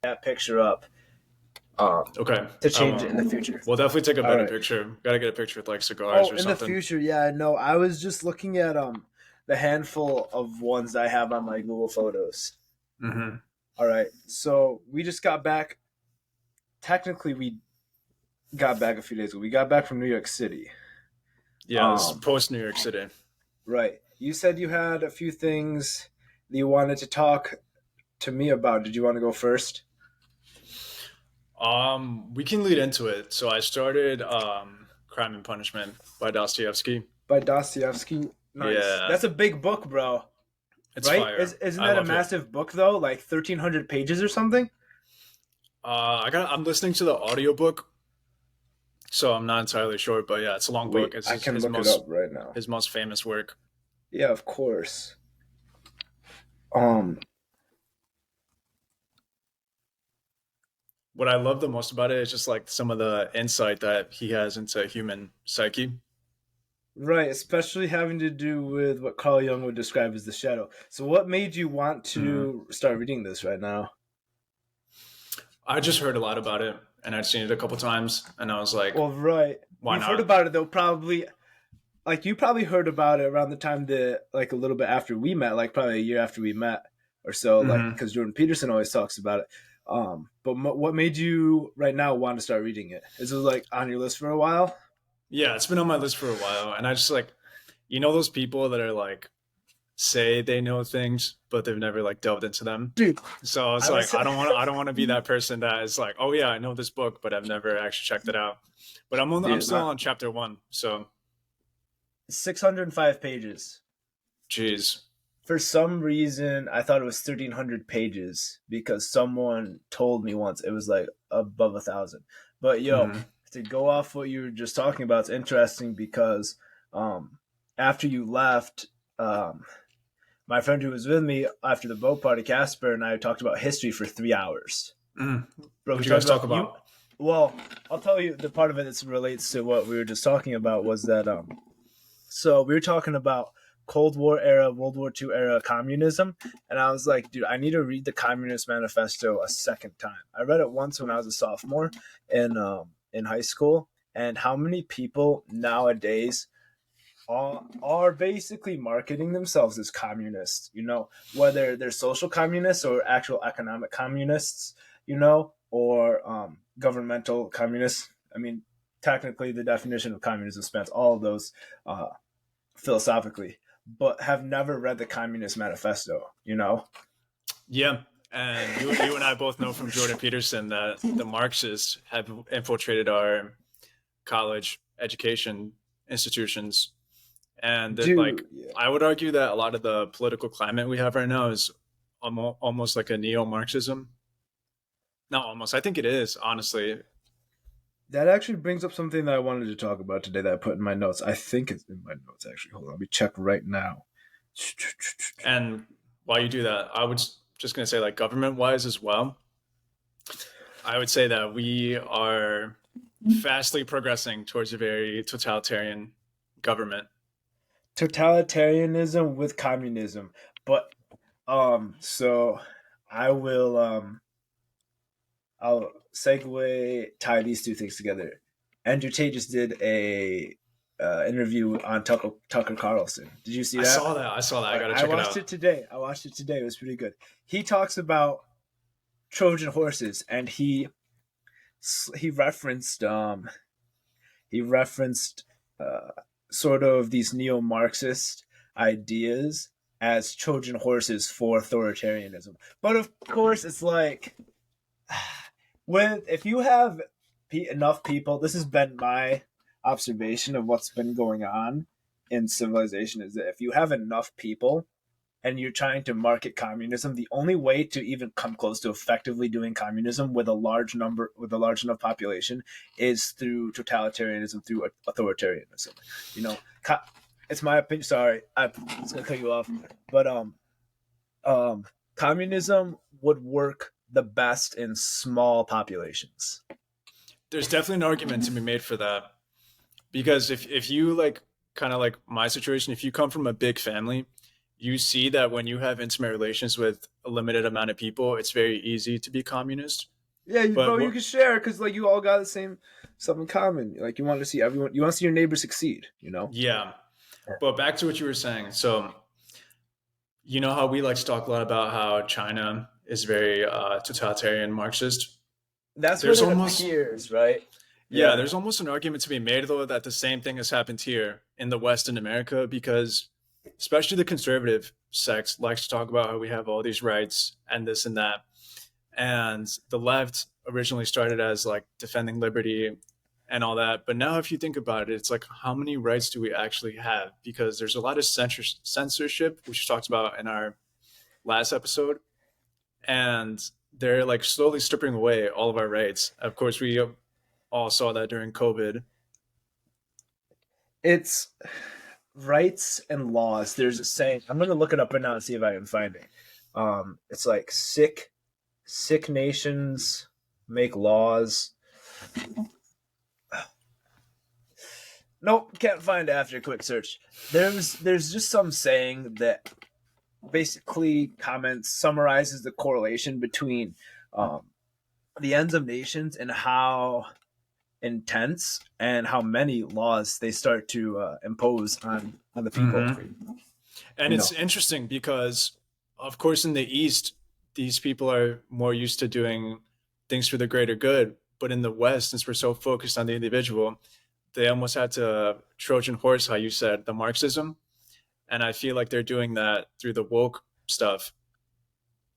that picture up Okay, to I change it won't. in the future. We'll definitely take a All better right. picture. Got to get a picture with like cigars Oh, or in the something. future, yeah, no, I was just looking at the handful of ones I have on my Google Photos. Hmm. All right. So we just got back. Technically, we got back a few days ago. We got back from New York City. Yeah, this is Um, post New York City. right. You said you had a few things that you wanted to talk to me about. Did you want to go first? We can lead into it. So I started Crime and Punishment by Dostoevsky. By Dostoevsky. Nice. Yeah, That's a big book, bro. it's Right? fire. Isn't I that a love it. massive book though? Like 1,300 pages or something? I'm listening to the audiobook, so I'm not entirely sure, but yeah, it's a long book. Wait, It's I can his look it up most right now. his most famous work. Yeah, of course. Um, What I love the most about it is just like some of the insight that he has into human psyche. right, especially having to do with what Carl Jung would describe as the shadow. So, what made you want Mhm. to start reading this right now? I just heard a lot about it, and I'd seen it a couple times, and I was like, Well, right, why you've heard not? about it though. Probably, like you probably heard about it around the time that, like a little bit after we met, like probably a year after we met or so. Like Hmm. because Jordan Peterson always talks about it. But what made you right now want to start reading it? Is it like on your list for a while? Yeah, it's been on my list for a while, and I just like, those people that are like say they know things, but they've never like delved into them. Dude, So it's I like was I don't want to be that person that is like, oh yeah, I know this book, but I've never actually checked it out. But I'm dude, still on chapter one, so 605 pages. geez. For some reason, I thought it was 1,300 pages because someone told me once it was like above 1,000. But yo, Hmm. to go off what you were just talking about, it's interesting because um, after you left, um, my friend who was with me after the boat party, Casper, and I talked about history for 3 hours. Mm. Bro, we What'd you talked guys talk about you. about? Well, I'll tell you the part of it that relates to what we were just talking about was that so we were talking about Cold War era, World War II era communism, and I was like, dude, I need to read the Communist Manifesto a second time. I read it once when I was a sophomore in high school, and how many people nowadays are basically marketing themselves as communists, whether they're social communists or actual economic communists, or governmental communists. I mean, technically, the definition of communism spans all of those uh, philosophically, but have never read the Communist Manifesto. Yeah, and you and I both know from Jordan Peterson that the Marxists have infiltrated our college education institutions, and that like Dude, yeah. I would argue that a lot of the political climate we have right now is almost like a neo-Marxism. No, almost. I think it is honestly. That actually brings up something that I wanted to talk about today that I put in my notes. I think it's in my notes, actually. Hold on. Let me check right now. And while you do that, I was just gonna say like government-wise as well. I would say that we are fastly progressing towards a very totalitarian government. Totalitarianism with communism. But so I will I'll segue tie these two things together. Andrew Tate just did a interview on Tucker Carlson. Did you see I that? saw that. I saw that. All I right, gotta I check it watched out. it today. It was pretty good. He talks about Trojan horses, and he referenced he referenced uh, sort of these neo-Marxist ideas as Trojan horses for authoritarianism. But of course, it's like with if you have enough people, this has been my observation of what's been going on in civilization is that if you have enough people and you're trying to market communism, the only way to even come close to effectively doing communism with a large enough population is through totalitarianism, through authoritarianism. You know, it's my opinion. Sorry, I was gonna cut you off, but um, communism would work the best in small populations. There's definitely an argument to be made for that because if you like kind of like my situation, if you come from a big family, you see that when you have intimate relations with a limited amount of people, it's very easy to be communist. Yeah, But bro, you what, can share because like you all got the same stuff in common. Like you want to see everyone, you want to see your neighbor succeed. You know? yeah. But back to what you were saying. So, you know how we like to talk a lot about how China is very totalitarian Marxist? That's what There's it almost, appears, right? yeah, Yeah, there's almost an argument to be made, though, that the same thing has happened here in the West in America because, especially the conservative sect, likes to talk about how we have all these rights and this and that. And the left originally started as like defending liberty and all that. But now, if you think about it, it's like, how many rights do we actually have? Because there's a lot of censorship, which we talked about in our last episode. And they're like slowly stripping away all of our rights. Of course, we all saw that during COVID. it's rights and laws. There's a saying. I'm gonna look it up right now and see if I can find it. It's like sick nations make laws. Nope, can't find it after a quick search. There's just some saying that basically comments summarizes the correlation between um, the ends of nations and how intense and how many laws they start to impose on the people. Mm-hmm. And You it's know, interesting because, of course, in the East, these people are more used to doing things for the greater good. But in the West, since we're so focused on the individual, they almost had to Trojan horse, how you said, the Marxism. And I feel like they're doing that through the woke stuff.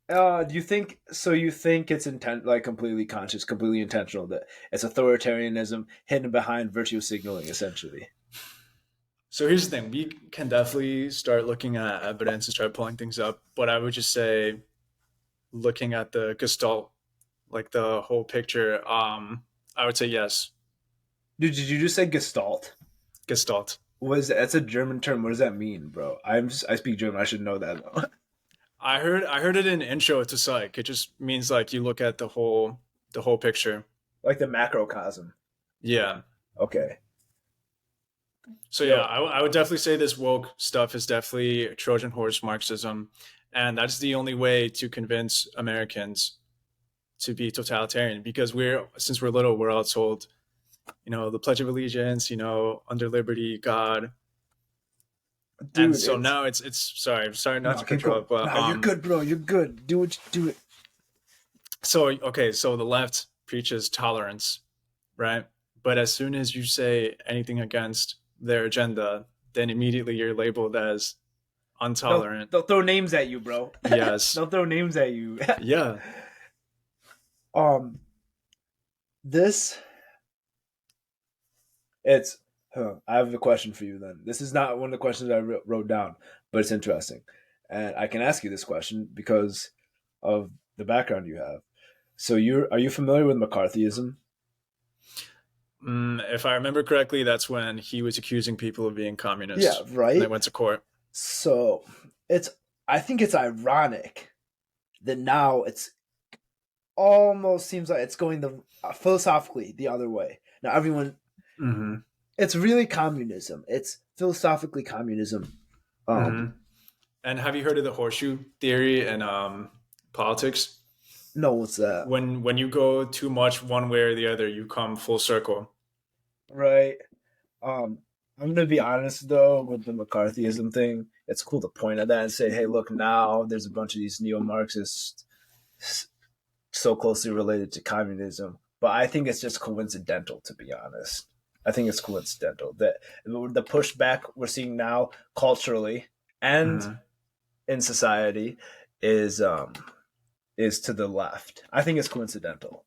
do you think so? You think it's intent, like completely conscious, completely intentional, that it's authoritarianism hidden behind virtue signaling, essentially. So here's the thing: we can definitely start looking at evidence and start pulling things up. But I would just say, looking at the gestalt, like the whole picture, I would say yes, Dude, did you just say Gestalt? gestalt. What is that? That's a German term. What does that mean, bro? I speak German. I should know that though. I heard it in intro to psych. It just means like you look at the whole picture. Like the macrocosm. Yeah. Okay. So yeah, Yo, I would definitely say this woke stuff is definitely Trojan horse Marxism, and that's the only way to convince Americans to be totalitarian because we're since we're little we're all told, the Pledge of Allegiance, under liberty, God, and dude, so it's now it's sorry not no, to keep cut you going. off, but No, you're good, bro. You're good. Do what you do it. so okay, so the left preaches tolerance, right? But as soon as you say anything against their agenda, then immediately you're labeled as They'll intolerant. they'll throw names at you, bro. Yes. They'll throw names at you. Yeah. um, this it's. I have a question for you. Then this is not one of the questions I wrote down, but it's interesting, and I can ask you this question because of the background you have. So are you familiar with McCarthyism? If I remember correctly, that's when he was accusing people of being Yeah, communists and they right. went to court. So it's I think it's ironic that now it's almost seems like it's going the philosophically the other way. Now everyone, Mm-hmm. it's really communism. It's philosophically communism. Mm-hmm. And have you heard of the horseshoe theory in politics? No, what's that? When you go too much one way or the other, you come full circle. Right. Um, I'm gonna be honest though with the McCarthyism thing. It's cool to point at that and say, "Hey, look, now there's a bunch of these neo-Marxists so closely related to communism." But I think it's just coincidental, to be honest. I think it's coincidental that the pushback we're seeing now culturally and Mm-hmm. in society is to the left. I think it's coincidental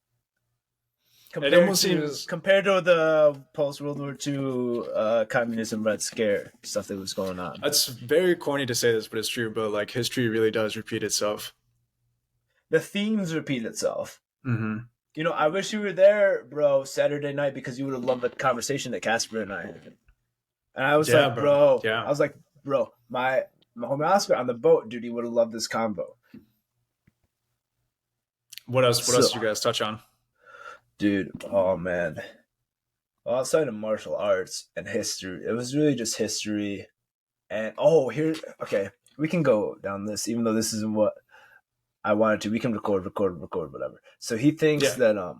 It almost seems compared to the post World War II communism Red Scare stuff that was going on. That's very corny to say this, but it's true. But like history really does repeat itself. The themes repeat itself. Mm-hmm. I wish you were there, bro, Saturday night because you would have loved the conversation that Casper and I had. And I was Yeah, like, bro. bro, Yeah. my homie Oscar on the boat, dude, he would have loved this combo. What else? What else So, did you guys touch on? dude, oh man. Well, outside of martial arts and history, it was really just history. And okay. we can go down this, even though this isn't what I wanted to. We can record, whatever. So he thinks Yeah. that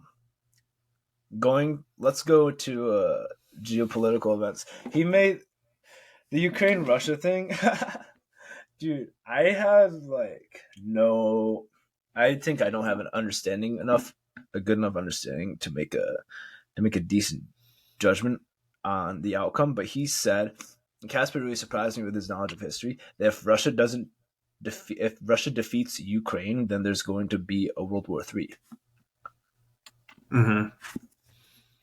going. Let's go to geopolitical events. He made the Ukraine Russia thing. Dude, I have like no. I think I don't have an understanding enough, a good enough understanding to make a decent judgment on the outcome. But he said, and Casper really surprised me with his knowledge of history, that if Russia defeats Ukraine, then there's going to be a World War III. Mm-hmm.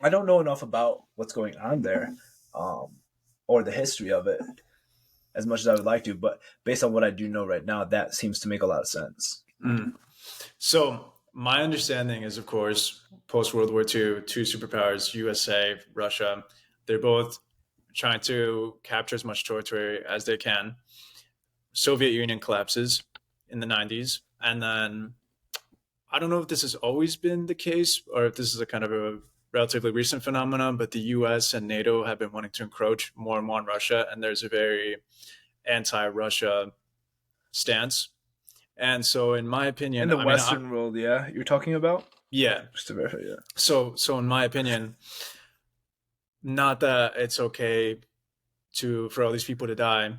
I don't know enough about what's going on there, or the history of it as much as I would like to, but based on what I do know right now, that seems to make a lot of sense. Mm. So my understanding is, of course, post World War II, two superpowers, USA, Russia, they're both trying to capture as much territory as they can. Soviet Union collapses in the 90s, and then I don't know if this has always been the case or if this is a kind of a relatively recent phenomenon, but the US and NATO have been wanting to encroach more and more on Russia, and there's a very anti-Russia stance. And so, in my In opinion, the I mean, Western world, yeah, you're talking about? yeah. Just to verify, yeah. So in my opinion, not that it's okay to for all these people to die.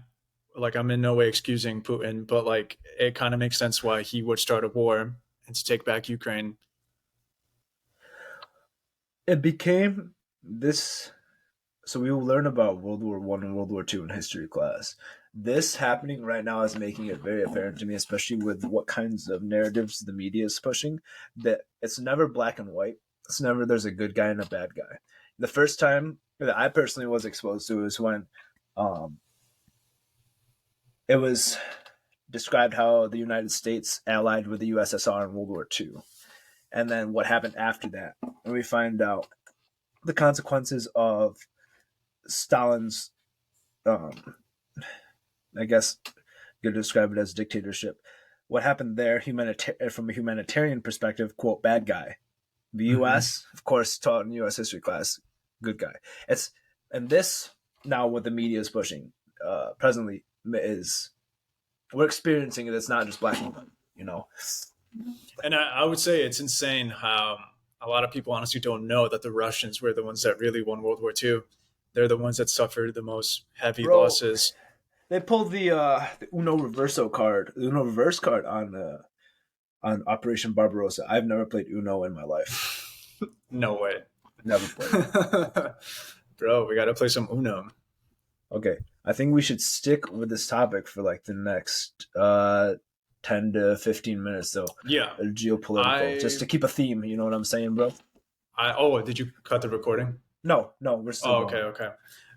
Like, I'm in no way excusing Putin, but like it kind of makes sense why he would start a war and to take back Ukraine. It became this. So we will learn about World War I and World War II in history class. This happening right now is making it very apparent to me, especially with what kinds of narratives the media is pushing, that it's never black and white. It's never there's a good guy and a bad guy. The first time that I personally was exposed to is when um, it was described how the United States allied with the USSR in World War II. And then what happened after that. And we find out the consequences of Stalin's, um, I guess, you could describe it as dictatorship. What happened there, from a humanitarian perspective, quote, bad guy. The Mm-hmm. U.S., of course, taught in U.S. history class, good guy. It's and this now what the media is pushing presently is we're experiencing it. It's not just black and white, you know. And I would say it's insane how a lot of people honestly don't know that the Russians were the ones that really won World War II. They're the ones that suffered the most heavy Bro, losses. they pulled the Uno reverse card on Operation Barbarossa. I've never played Uno in my life. No way. Never played. Bro, we got to play some Uno. Okay, I think we should stick with this topic for like the next 10 to 15 minutes, though. Yeah. Geopolitical, just I to keep a theme. You know what I'm saying, bro? oh, did you cut the recording? No, no, we're still Oh, okay, going. okay.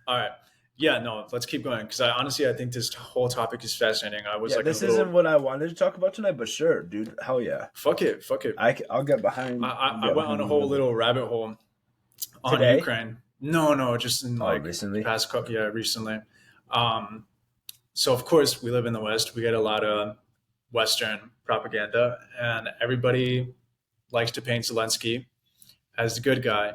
All right. Yeah, no, let's keep going because I think this whole topic is fascinating. I was Yeah, like a this isn't little what I wanted to talk about tonight, but sure, dude. Hell yeah, fuck it, fuck it. I'll get behind. I Get went on behind a you whole with it little rabbit hole on today. Ukraine. No, no, just in Oh, like the recently. past couple, yeah, recently. Um, so of course we live in the West. We get a lot of Western propaganda, and everybody likes to paint Zelensky as the good guy.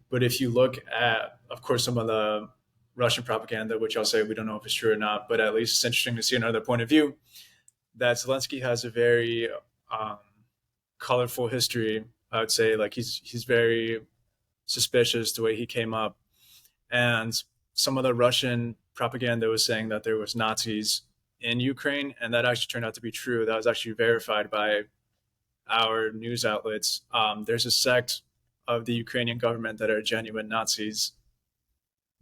But if you look at, of course, some of the Russian propaganda, which I'll say we don't know if it's true or not, but at least it's interesting to see another point of view, that Zelensky has a very um, colorful history. I would say, like he's very suspicious the way he came up, and some of the Russian propaganda was saying that there was Nazis in Ukraine, and that actually turned out to be true. That was actually verified by our news outlets. There's a sect of the Ukrainian government that are genuine Nazis.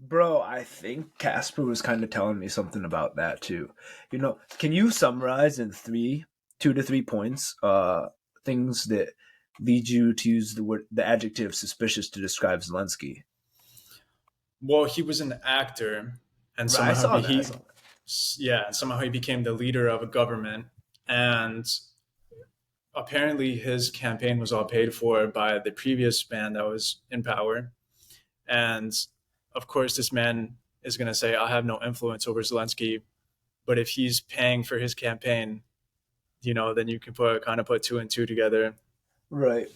Bro, I think Casper was kind of telling me something about that too. You know, can you summarize in 2 to 3 points, things that lead you to use the adjective suspicious to describe Zelensky? Well, he was an actor, and Right, I somehow saw that. I he, saw that. yeah, somehow he became the leader of a government, and apparently his campaign was all paid for by the previous man that was in power. And of course, this man is going to say, I have no influence over Zelensky. But if he's paying for his campaign, then you can put two and two together. Right.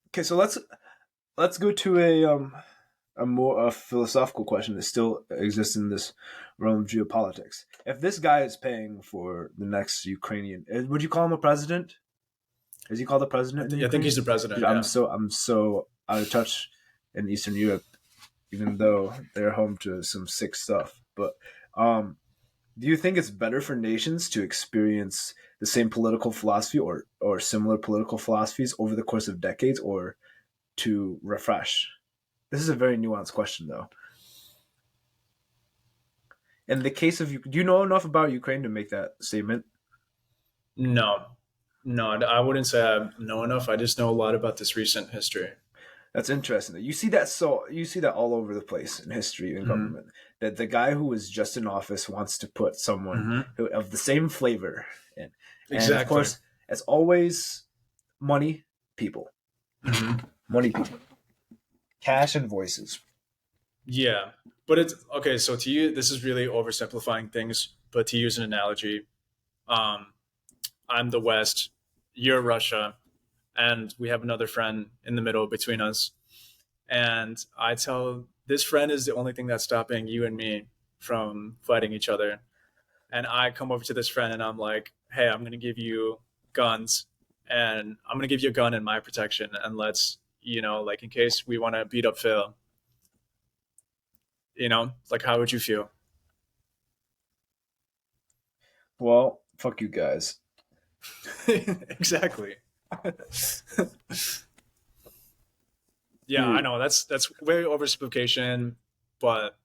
Okay, so let's go to a more philosophical question that still exists in this realm of geopolitics. If this guy is paying for the next Ukrainian, would you call him a president? Is he called the president in I think Ukraine? he's the Dude, president. Yeah. I'm so out of touch in Eastern Europe, even though they're home to some sick stuff. But um, do you think it's better for nations to experience the same political philosophy or similar political philosophies over the course of decades, or to refresh? This is a very nuanced question, though. In the case of, do you know enough about Ukraine to make that statement? No, no, I wouldn't say I know enough. I just know a lot about this recent history. That's interesting. You see that, so you see that all over the place in history and Hmm. government. That the guy who was just in office wants to put someone Hmm. who of the same flavor in, and of Exactly. course, as always, money, people, Hmm. money, people, cash, and voices. Yeah, but it's okay. So to you, this is really oversimplifying things. But to use an analogy, um, I'm the West, you're Russia, and we have another friend in the middle between us. And I tell this friend is the only thing that's stopping you and me from fighting each other. And I come over to this friend and I'm like, hey, I'm going to give you guns and I'm going to give you a gun and my protection. And let's, like in case we want to beat up Phil, like how would you feel? Well, fuck you guys. Exactly. Yeah, I Dude, know that's way oversimplification, but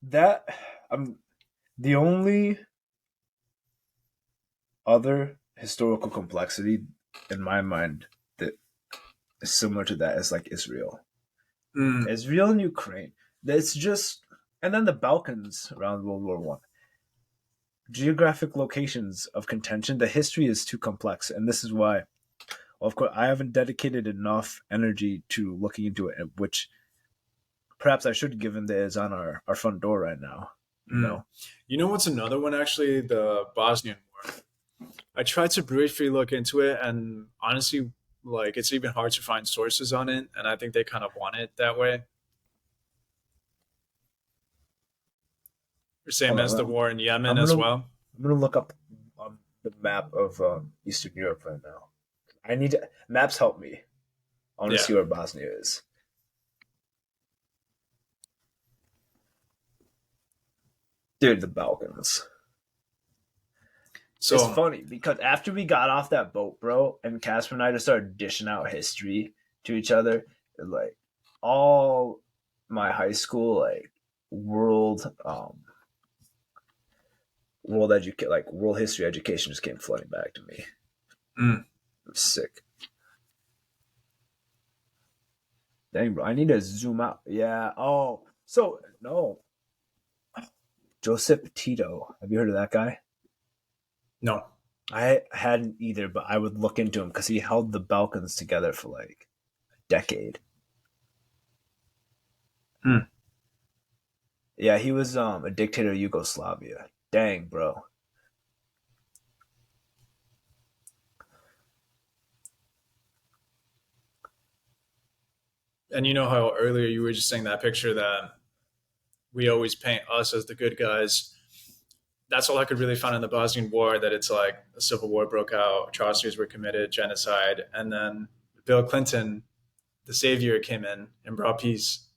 that I'm the only other historical complexity in my mind that is similar to that is like Israel. mm, Israel and Ukraine. It's just, and then the Balkans around World War One. Geographic locations of contention. The history is too complex, and this is why, well, of course, I haven't dedicated enough energy to looking into it, which perhaps I should, given that it's on our front door right now. You mm. know, You know what's another one actually? The Bosnian War. I tried to briefly look into it, and honestly, like it's even hard to find sources on it, and I think they kind of want it that way. Same hold as the on. war in Yemen I'm as gonna well. I'm gonna look up the map of Eastern Europe right now. I need to, maps help me. I want to Yeah. see where Bosnia is. Dude, the Balkans. It's So, funny because after we got off that boat, bro, and Casper and I just started dishing out history to each other, like all my high school, like world, world history education just came flooding back to me. mm. It was sick. Dang, bro, I need to zoom out. Yeah. Oh, so no, Joseph Tito. Have you heard of that guy? No. I hadn't either, but I would look into him because he held the Balkans together for like a decade. Mm. Yeah, he was a dictator of Yugoslavia. Dang, bro. And you know how earlier you were just saying that picture that we always paint us as the good guys. That's all I could really find in the Bosnian War. That it's like a civil war broke out, atrocities were committed, genocide, and then Bill Clinton, the savior, came in and brought peace.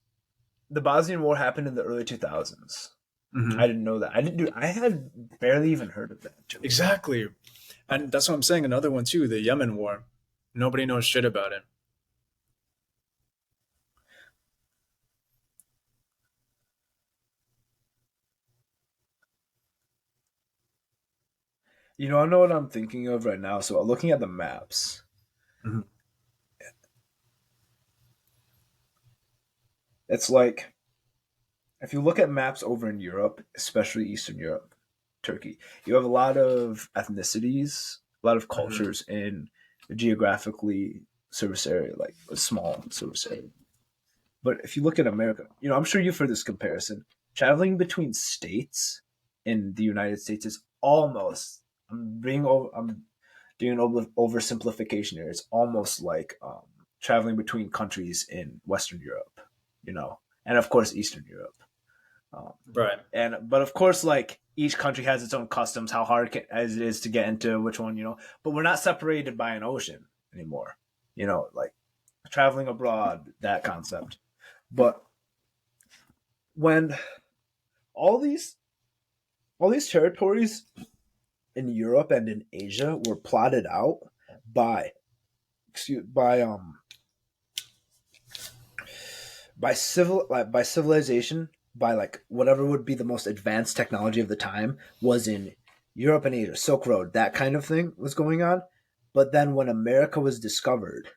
The Bosnian War happened in the early 2000s. I Hmm. didn't know that. I didn't do. I had barely even heard of that too. Exactly, and that's what I'm saying. Another one too, the Yemen War. Nobody knows shit about it. I know what I'm thinking of right now. So looking at the maps, Mhm. it's like if you look at maps over in Europe, especially Eastern Europe, Turkey, you have a lot of ethnicities, a lot of Mhm. cultures in a geographically service area, like a small service area. But if you look at America, I'm sure you've heard this comparison. Traveling between states in the United States is almost. I'm doing an oversimplification here. It's almost like traveling between countries in Western Europe, and of course Eastern Europe. Right. But of course, like each country has its own customs, how hard as it is to get into which one, But we're not separated by an ocean anymore, like traveling abroad, that concept. But when all these all these territories in Europe and in Asia were plotted out by excuse by civilization, by like whatever would be the most advanced technology of the time, was in Europe and Asia, Silk Road, that kind of thing was going on. But then when America was discovered,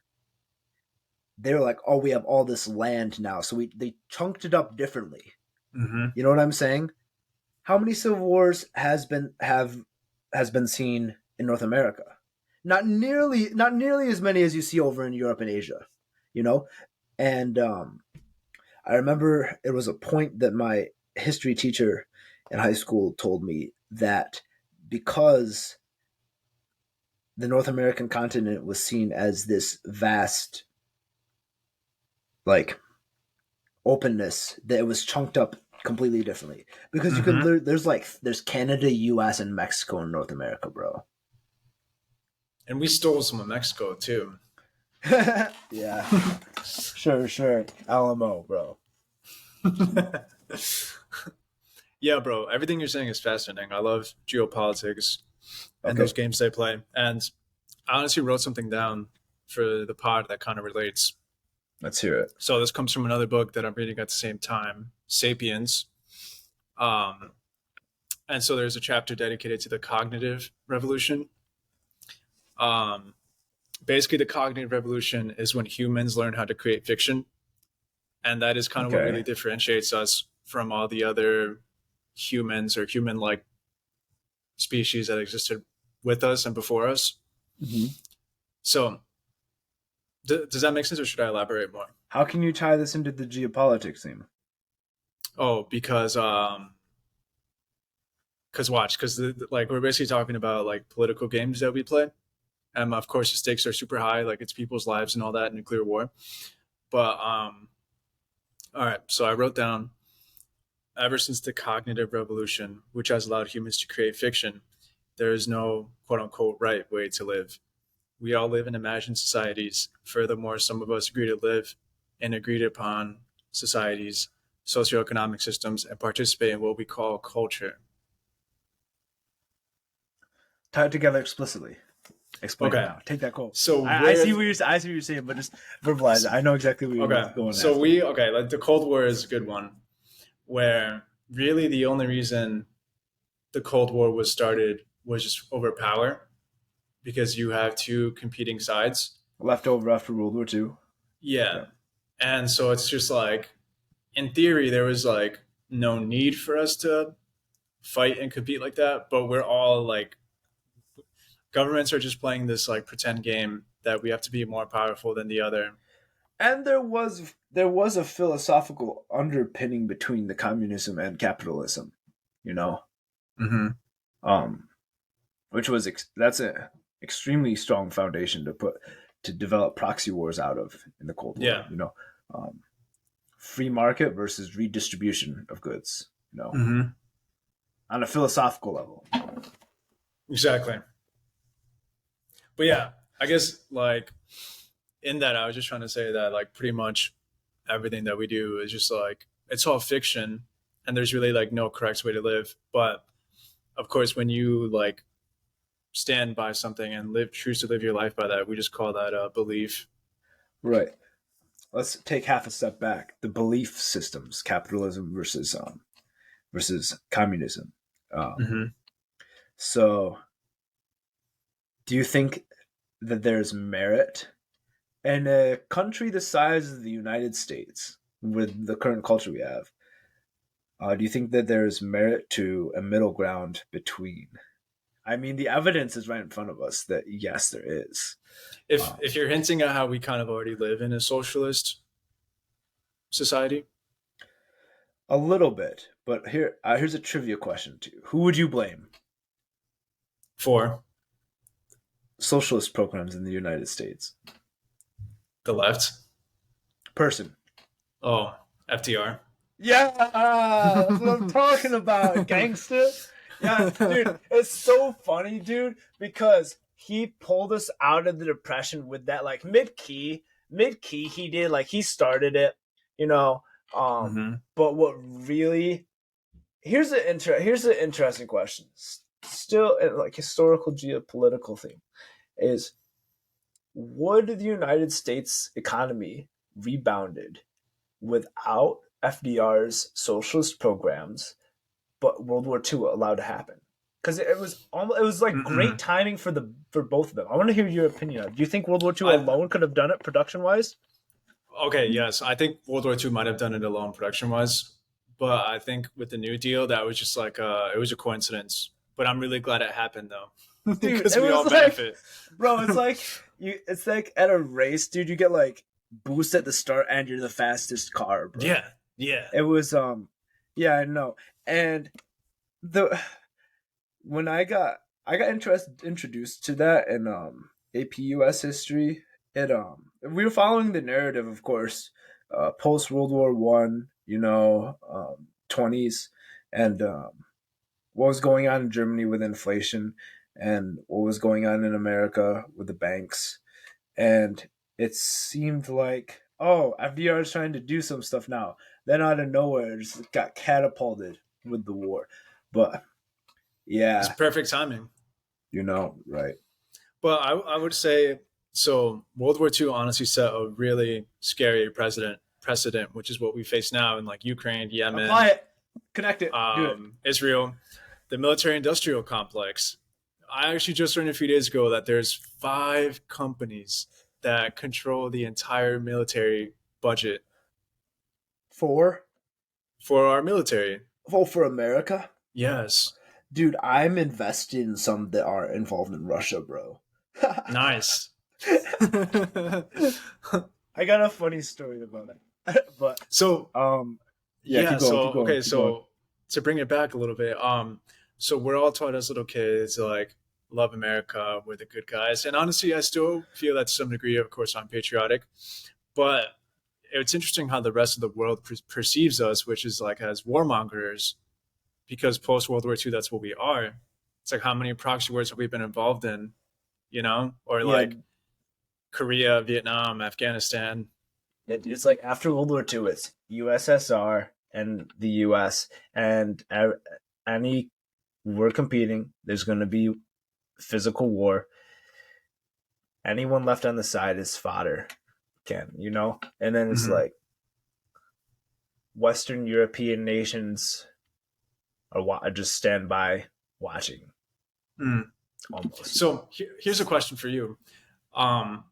they were like, "Oh, we have all this land now," so they chunked it up differently. Mm-hmm. You know what I'm saying? How many civil wars has been seen in North America? Not nearly as many as you see over in Europe and Asia. You know, and I remember it was a point that my history teacher in high school told me that because the North American continent was seen as this vast, like, openness, that it was chunked up completely differently. Because you Mm-hmm. can there's Canada, U.S., and Mexico in North America, bro. And we stole some of Mexico too. Yeah, sure. Alamo, bro. Yeah, bro. Everything you're saying is fascinating. I love geopolitics and Okay, those games they play. And I honestly wrote something down for the pod that kind of relates. let's hear it. So this comes from another book that I'm reading at the same time, *Sapiens*. Um, and so there's a chapter dedicated to the cognitive revolution. Um, Basically, the cognitive revolution is when humans learn how to create fiction, and that is kind of what really Okay. differentiates us from all the other humans or human-like species that existed with us and before us. Mm-hmm. So, does that make sense, or should I elaborate more? How can you tie this into the geopolitics theme? Oh, because watch, because like we're basically talking about like political games that we play, and of course the stakes are super high, like it's people's lives and all that, nuclear war. But all right, so I wrote down, ever since the cognitive revolution, which has allowed humans to create fiction, there is no quote unquote right way to live. We all live in imagined societies. Furthermore, some of us agree to live in agreed upon societies, socioeconomic systems, and participate in what we call culture. Tie it together explicitly. Explain it Okay, now. Take that quote. so I where? see what I see what you're saying, but just verbalize it. I know exactly where you're Okay, going so after. like the Cold War is a good one, where really the only reason the Cold War was started was just over power, because you have two competing sides. Leftover after World War II. Yeah. Yeah. And so it's just like, in theory, there was like no need for us to fight and compete like that, but we're all like, governments are just playing this like pretend game that we have to be more powerful than the other. And there was a philosophical underpinning between the communism and capitalism, you know, Mm-hmm. um, which was that's a extremely strong foundation to develop proxy wars out of in the Cold War. Yeah. Um, free market versus redistribution of goods. Mm-hmm. On a philosophical level. Exactly. But yeah, I guess like in that, I was just trying to say that like pretty much everything that we do is just like, it's all fiction, and there's really like no correct way to live. But of course, when you like stand by something and choose to live your life by that, we just call that a belief. Right. Let's take half a step back. The belief systems, capitalism versus communism. Um, Mm-hmm. so, do you think that there's merit in a country the size of the United States, with the current culture we have? Do you think that there's merit to a middle ground between? I mean, the evidence is right in front of us that yes, there is. If you're hinting at how we kind of already live in a socialist society. A little bit, but here's a trivia question to you. Who would you blame? For Socialist programs in the United States. the left. Person. Oh, FDR. Yeah, that's what I'm talking about, gangster. Yeah, dude, it's so funny, dude, because he pulled us out of the depression with that, like mid key, he did, like he started it, you know. Mm-hmm. But what really here's an interesting question, still like historical geopolitical thing is would the United States economy rebounded without FDR's socialist programs, but World War II allowed to happen? Because it was like great Mm-mm. timing for both of them. I want to hear your opinion on it. Do you think World War II I alone could have done it production wise? Okay, yes, I think World War II might have done it alone production wise, but I think with the New Deal that was just like it was a coincidence. But I'm really glad it happened though, Dude, because it we all was like, benefit. bro, it's like at a race, dude. You get like boost at the start, and you're the fastest car, bro. Yeah, yeah. It was yeah, I know. And the when I got introduced to that in APUS history, it we were following the narrative, of course, post World War I, you know, 20s, and what was going on in Germany with inflation, and what was going on in America with the banks, and it seemed like, oh, FDR is trying to do some stuff now. Then out of nowhere, it just got catapulted with the war. But It's yeah, perfect timing. you know, right? But I would say so. World War II honestly set a really scary precedent, which is what we face now in like Ukraine, Apply Yemen, it, connect it, do it. Israel, the military-industrial complex. I actually just learned a few days ago that there's 5 companies that control the entire military budget For for our military. for America, Yes, dude. I'm invested in some that are involved in Russia, bro. nice. I got a funny story about it, but So um, yeah, yeah, so okay, keep going. so to bring it back a little bit, so we're all taught as little kids like love America, we're the good guys, and honestly, I still feel that to some degree. Of course, I'm patriotic, but it's interesting how the rest of the world perceives us, which is like as warmongers, because post World War II, that's what we are. It's like how many proxy wars have we been involved in, or Yeah, like Korea, Vietnam, Afghanistan. it's like after World War II, it's USSR and the US, and any we're competing. There's going to be physical war. Anyone left on the side is fodder, Ken. You know, and then it's Mm-hmm. like Western European nations are just stand by watching Mm. almost. So here's a question for you. Um,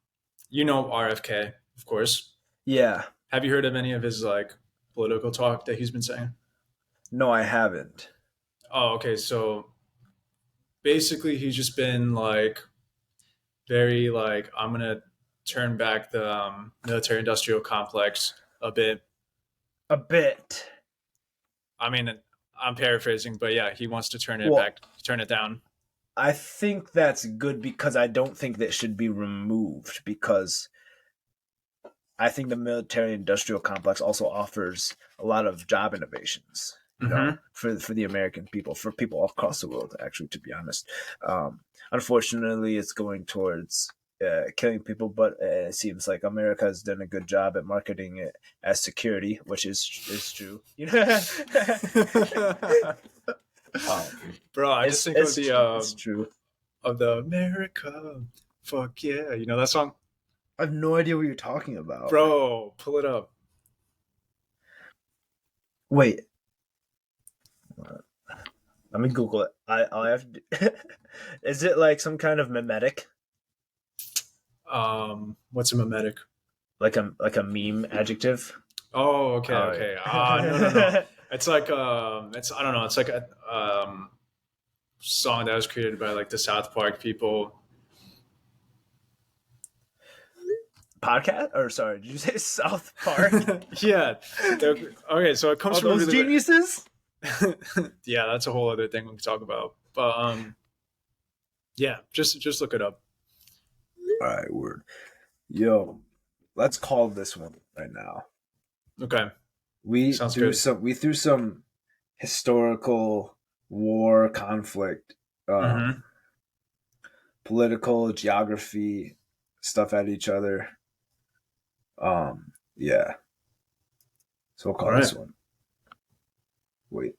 you know RFK, of course. Yeah, Have you heard of any of his like political talk that he's been saying? no, I haven't. Oh, okay. So basically, he's just been like very like I'm gonna turn back the military-industrial complex a bit. A bit. I mean, I'm paraphrasing, but yeah, he wants to Well, turn it down. I think that's good because I don't think that should be removed because I think the military industrial complex also offers a lot of job innovations, you know, Mm-hmm. for the American people, for people all across the world, actually, to be honest. Unfortunately, it's going towards killing people, but it seems like America has done a good job at marketing it as security, which is true. You know, Bro, I just think of it's true. the America, fuck yeah, you know that song, I have no idea what you're talking about. bro. Pull it up. Wait, let me Google it. I have to. Is it like some kind of mimetic, What's a mimetic? like a meme adjective? Oh, okay, All okay. No, no, no. right. It's like it's I don't know. It's like a song that was created by like the South Park people. Podcast, or sorry, did you say South Park? Yeah. Okay, so it comes Are from a those really geniuses? yeah, that's a whole other thing we can talk about. But yeah, just look it up. All right, word. Yo, let's call this one right now. Okay. Sounds good. We threw some historical war conflict, Mm-hmm. political geography stuff at each other. Yeah. So we'll All call right. this one. Wait.